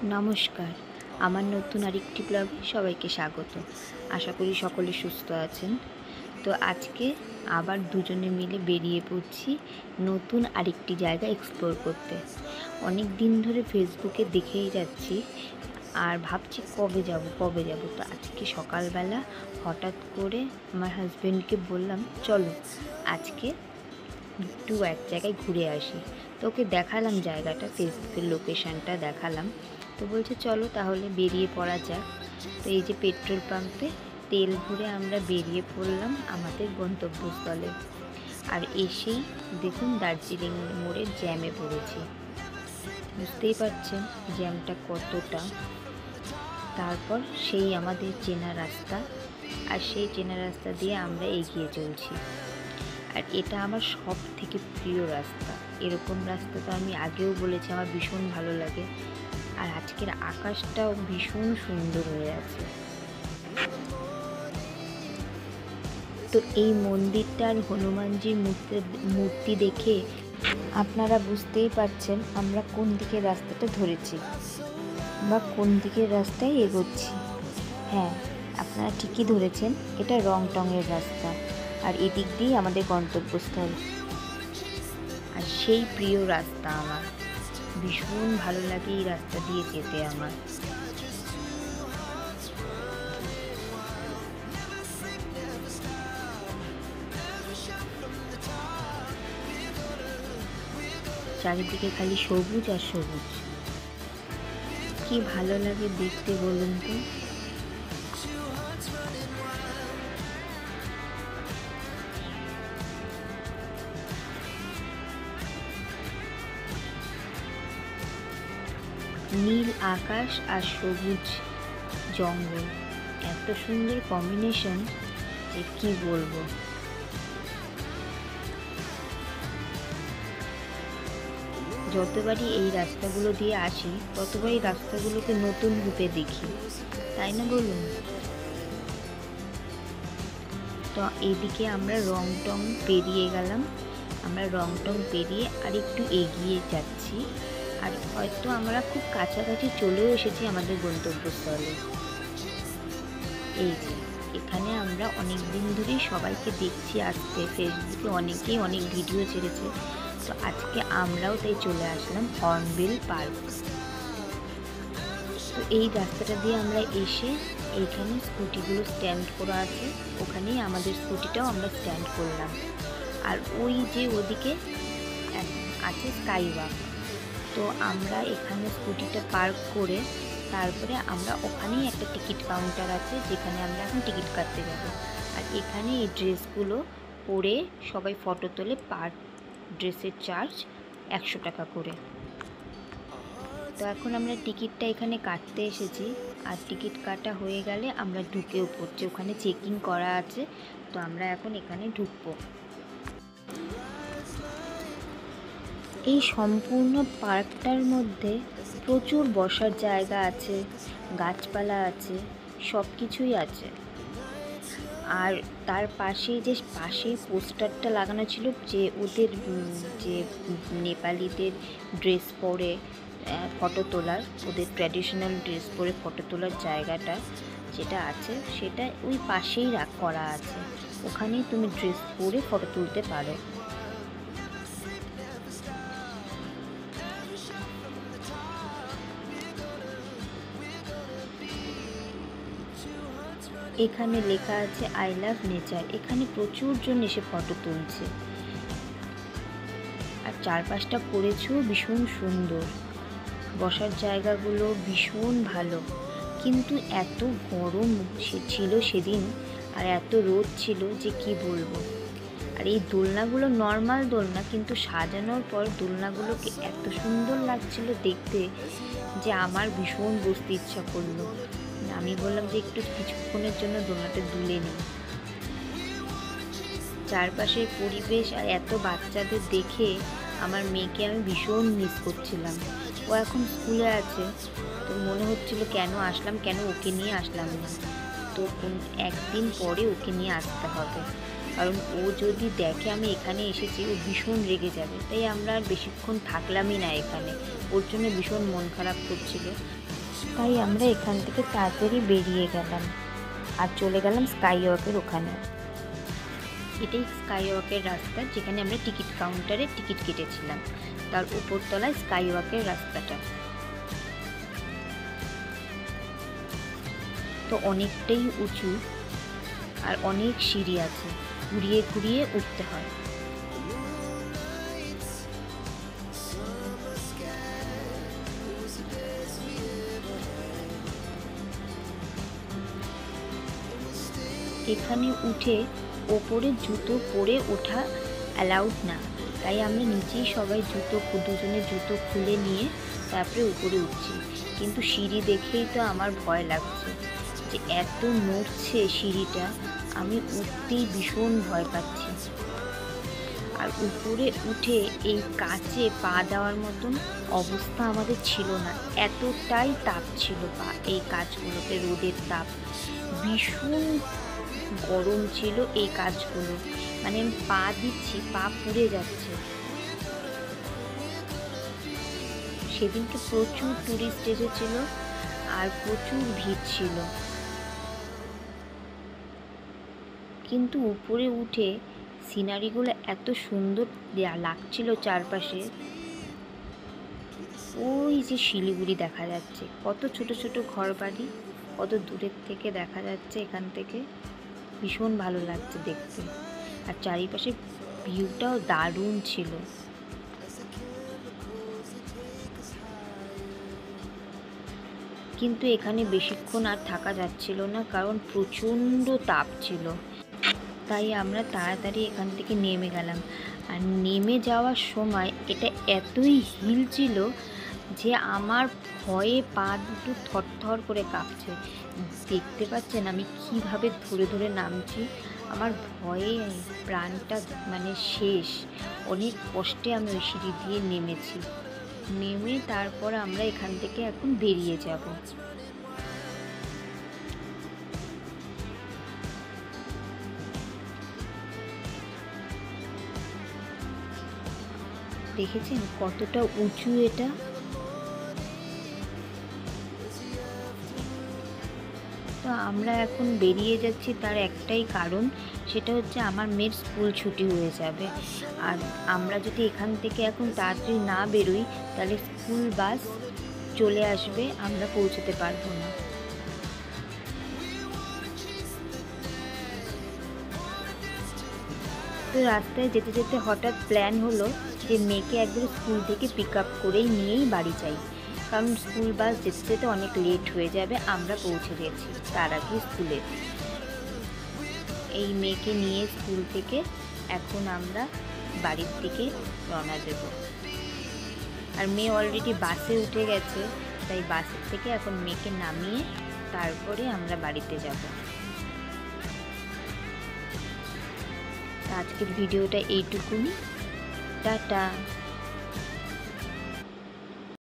নমস্কার, আমার নতুন আরেকটি ব্লগে সবাইকে স্বাগত। আশা করি সকলে সুস্থ আছেন। তো আজকে আবার দুজনে মিলে বেরিয়ে পড়ছি নতুন আরেকটি জায়গা এক্সপ্লোর করতে। অনেক দিন ধরে ফেসবুকে দেখেই যাচ্ছি আর ভাবছি কবে যাব। তো আজকে সকালবেলা হঠাৎ করে আমার হাজব্যান্ডকে বললাম, চলো আজকে একটু এক জায়গায় ঘুরে আসি। তো ওকে দেখালাম জায়গাটা, ফেসবুকের লোকেশানটা দেখালাম। তো বলছে চলো তাহলে বেরিয়ে পড়া যাক। তো এই যে পেট্রোল পাম্পে তেল ভরে আমরা বেরিয়ে পড়লাম আমাদের গন্তব্যস্থলে। আর এসেই দেখুন দার্জিলিং মোড়ে জ্যামে পড়েছি। বুঝতেই পারছেন জ্যামটা কতটা। তারপর সেই আমাদের চেনা রাস্তা, আর সেই চেনা রাস্তা দিয়ে আমরা এগিয়ে চলছি। আর এটা আমার সব থেকে প্রিয় রাস্তা। এরকম রাস্তা তো আমি আগেও বলেছি আমার ভীষণ ভালো লাগে। আর আজকের আকাশটাও ভীষণ সুন্দর হয়ে আছে। তো এই মন্দিরটার হনুমানজির মূর্তি দেখে আপনারা বুঝতেই পারছেন আমরা কোন দিকের রাস্তাটা ধরেছি বা কোন দিকের রাস্তায় এগোচ্ছি। হ্যাঁ, আপনারা ঠিকই ধরেছেন, এটা রংটংয়ের রাস্তা। আর এদিক দিয়েই আমাদের গন্তব্যস্থল। আর সেই প্রিয় রাস্তা আমার, ভীষণ ভালো লাগে এই রাস্তা দিয়ে যেতে আমার। চারিদিকে খালি সবুজ আর সবুজ, কি ভালো লাগে দেখতে বলুন তো। নীল আকাশ আর সবুজ জঙ্গল, এত সুন্দর কম্বিনেশন যে কি বলবো। যতবারই এই রাস্তাগুলো দিয়ে আসি ততবারই রাস্তাগুলোকে নতুন রূপে দেখি, তাই না বলুন? তো এইদিকে আমরা রংটং পেরিয়ে গেলাম। আমরা রংটং পেরিয়ে আর একটু এগিয়ে যাচ্ছি, আর হয়তো আমরা খুব কাছাকাছি চলেও এসেছি আমাদের গন্তব্যস্থলে। এই যে এখানে আমরা অনেক দিন ধরেই সবাইকে দেখছি আসতে, ফেসবুকে অনেকেই অনেক ভিডিও ছেড়েছে। তো আজকে আমরাও তাই চলে আসলাম হর্নবিল পার্ক। তো এই রাস্তাটা দিয়ে আমরা এসে এইখানে স্কুটিগুলো স্ট্যান্ড করা আছে, ওখানেই আমাদের স্কুটিটাও আমরা স্ট্যান্ড করলাম। আর ওই যে ওদিকে আছে স্কাই ওয়াক। তো আমরা এখানে স্কুটিটা পার্ক করে তারপরে আমরা ওখানেই একটা টিকিট কাউন্টার আছে যেখানে আমরা এখন টিকিট কাটতে যাব। আর এখানে এই ড্রেসগুলো পরে সবাই ফটো তোলে, পার ড্রেসের চার্জ 100 টাকা করে। তো এখন আমরা টিকিটটা এখানে কাটতে এসেছি, আর টিকিট কাটা হয়ে গেলে আমরা ঢুকেও পড়ছি, ওখানে চেকিং করা আছে। তো আমরা এখন এখানে ঢুকবো। এই সম্পূর্ণ পার্কটার মধ্যে প্রচুর বসার জায়গা আছে, গাছপালা আছে, সব কিছুই আছে। আর তার পাশেই পোস্টারটা লাগানো ছিল যে ওদের যে নেপালিদের ড্রেস পরে ফটো তোলার, ওদের ট্র্যাডিশনাল ড্রেস পরে ফটো তোলার জায়গাটা যেটা আছে সেটা ওই পাশেই করা আছে, ওখানেই তুমি ড্রেস পরে ফটো তুলতে পারো। এখানে লেখা আছে আই লাভ নেচার। এখানে প্রচুর জন এসে ফটো তুলছে, আর চারপাশটা করেছেও ভীষণ সুন্দর। বসার জায়গাগুলো ভীষণ ভালো, কিন্তু এত গরম ছিল সেদিন আর এত রোদ ছিল যে কি বলবো। আর এই দোলনাগুলো নর্মাল দোলনা, কিন্তু সাজানোর পর দোলনাগুলোকে এত সুন্দর লাগছিল দেখতে যে আমার ভীষণ বসতে ইচ্ছা করলো। আমি বললাম যে একটু কিছুক্ষণের জন্য দোলনাটা দুলে নিই। চারপাশের পরিবেশ আর এত বাচ্চাদের দেখে আমার মেয়েকে আমি ভীষণ মিস করছিলাম। ও এখন স্কুলে আছে, তো মনে হচ্ছিল কেন ওকে নিয়ে আসলাম না। তো একদিন পরে ওকে নিয়ে আসতে হবে। কারণ ও যদি দেখে আমি এখানে এসেছি ও ভীষণ রেগে যাবে। তাই আমরা আর বেশিক্ষণ থাকলামই না এখানে, ওর জন্য ভীষণ মন খারাপ করছিল। তাই আমরা এখান থেকে তাড়াতাড়ি বেরিয়ে গেলাম আর চলে গেলাম স্কাই ওয়াকের ওখানে। এটাই স্কাই ওয়াকের রাস্তা, যেখানে আমরা টিকিট কাউন্টারে টিকিট কেটেছিলাম, তার উপরতলায় স্কাই ওয়াকের রাস্তাটা। তো অনেকটাই উঁচু আর অনেক সিঁড়ি আছে, ঘুরিয়ে ঘুরিয়ে উঠতে হয়। এখানে উঠে ওপরে জুতো পরে ওঠা অ্যালাউড না, তাই আমরা নিচেই সবাই দুজনের জুতো খুলে নিয়ে তারপরে উপরে উঠছি। কিন্তু সিঁড়ি দেখেই তো আমার ভয় লাগছে যে এত নড়ছে সিঁড়িটা, আমি উঠতেই ভীষণ ভয় পাচ্ছি। আর উপরে উঠে এই কাচে পা দেওয়ার মতন অবস্থা আমাদের ছিল না, এতটাই তাপ ছিল পা এই কাচগুলোতে, রোদের তাপ ভীষণ গরম ছিল এই কাচগুলো, মানে আমি পা দিচ্ছি পা পুড়ে যাচ্ছে। সেদিনকে প্রচুর টুরিস্ট এসেছিল আর প্রচুর ভিড় ছিল, কিন্তু উপরে উঠে সিনারিগুলো এত সুন্দর লাগছিল চারপাশে। ওই যে শিলিগুড়ি দেখা যাচ্ছে, কত ছোট ছোট ঘর বাড়ি কত দূরের থেকে দেখা যাচ্ছে এখান থেকে, ভীষণ ভালো লাগছে দেখতে। আর চারিপাশে ভিউটাও দারুণ ছিল। কিন্তু এখানে বেশিক্ষণ আর থাকা যাচ্ছিল না, কারণ প্রচণ্ড তাপ ছিল। তাই আমরা তাড়াতাড়ি এখান থেকে নেমে গেলাম। আর নেমে যাওয়ার সময় এটা এতই হিল ছিল যে আমার ভয়ে পা দুটো থরথর করে কাঁপছে। দেখতে পাচ্ছেন আমি কিভাবে ধরে ধরে নামছি, আমার ভয়ে প্রাণটা মানে শেষ। অনেক কষ্টে আমি ওই সিঁড়ি দিয়ে নেমেছি। নেমে তারপর আমরা এখান থেকে এখন বেরিয়ে যাব। দেখেছেন কতটা উঁচু এটা। তো আমরা এখন বেরিয়ে যাচ্ছি, তার একটাই কারণ, সেটা হচ্ছে আমার মেয়ের স্কুল ছুটি হয়ে যাবে। আর আমরা যদি এখান থেকে এখন তাড়াতাড়ি না বেরোই তাহলে স্কুল বাস চলে আসবে, আমরা পৌঁছতে পারবো না। তো রাস্তায় যেতে যেতে হঠাৎ প্ল্যান হলো যে মেয়েকে একবার স্কুল থেকে পিক আপ করেই নিয়েই বাড়ি যাই, কারণ স্কুল বাস যেতে যেতে অনেক লেট হয়ে যাবে। আমরা পৌঁছে গেছি তার আগে স্কুলে। এই মেয়েকে নিয়ে স্কুল থেকে এখন আমরা বাড়ির দিকে রওনা দেব। আর মেয়ে অলরেডি বাসে উঠে গেছে, তাই বাসের থেকে এখন মেয়েকে নামিয়ে তারপরে আমরা বাড়িতে যাব। আজকের ভিডিওটা এইটুকুনি, টাটা।